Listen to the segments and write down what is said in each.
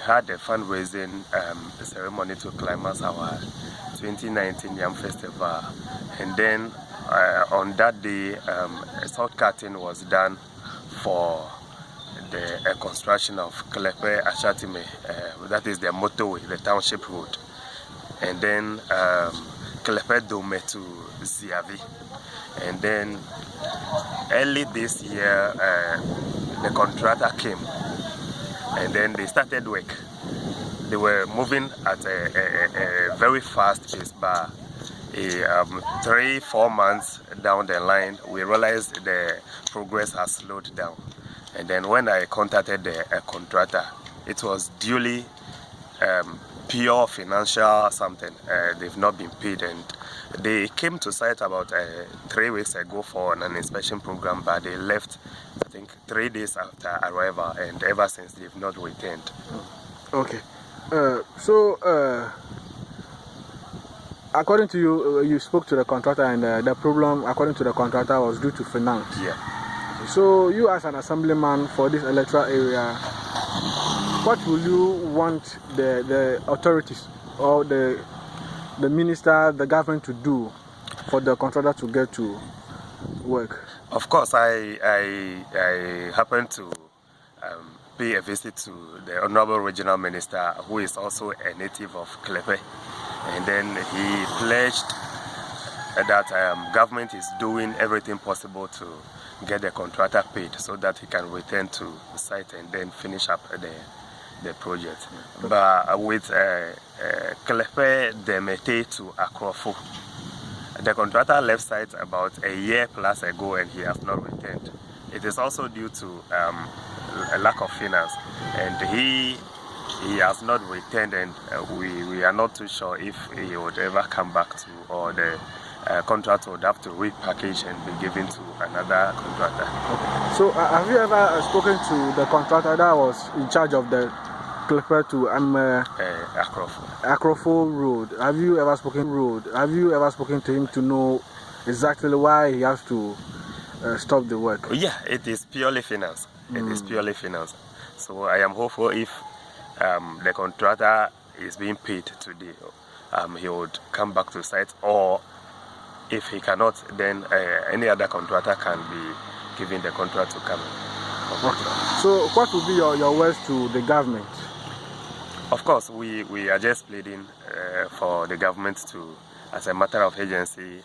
had a fundraising ceremony to climax our 2019 Yam Festival, and then on that day, a salt cutting was done for the construction of Klefe Ashatime, that is the motorway, the township road, and then Klefe Dome to Ziavi. And then early this year, the contractor came, and then they started work. They were moving at a very fast pace, but 3-4 months down the line, we realized the progress has slowed down. And then when I contacted the contractor, it was duly pure financial something. They've not been paid, and they came to site about 3 weeks ago for an inspection program, but they left, I think, 3 days after arrival, and ever since they've not returned. Okay. According to you, you spoke to the contractor, and the problem, according to the contractor, was due to finance. Yeah. So you, as an assemblyman for this electoral area, what will you want the authorities or the minister, the government to do for the contractor to get to work? Of course, I happen to pay a visit to the Honorable Regional Minister, who is also a native of Klefe, and then he pledged that government is doing everything possible to get the contractor paid so that he can return to the site and then finish up the project. But with Klefe Demete to Akrofo, the contractor left site about a year plus ago and he has not returned. It is also due to a lack of finance, and he has not returned, and we are not too sure if he would ever come back to, or the contract would have to repackage and be given to another contractor. Okay. So have you ever spoken to the contractor that was in charge of the Klefe to Akrofo Road? Have you ever spoken to him to know exactly why he has to stop the work? Yeah, it is purely finance. It is purely finance. So I am hopeful if the contractor is being paid today, he would come back to site, or if he cannot, then any other contractor can be given the contract to come. Okay. So what would be your words to the government? Of course, we are just pleading for the government to, as a matter of agency,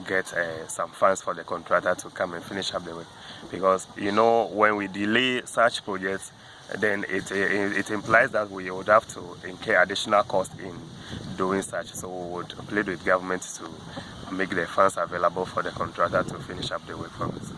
get some funds for the contractor to come and finish up the work. Because, you know, when we delay such projects, then it implies that we would have to incur additional cost in doing such. So we would plead with government to make the funds available for the contractor to finish up the work for us.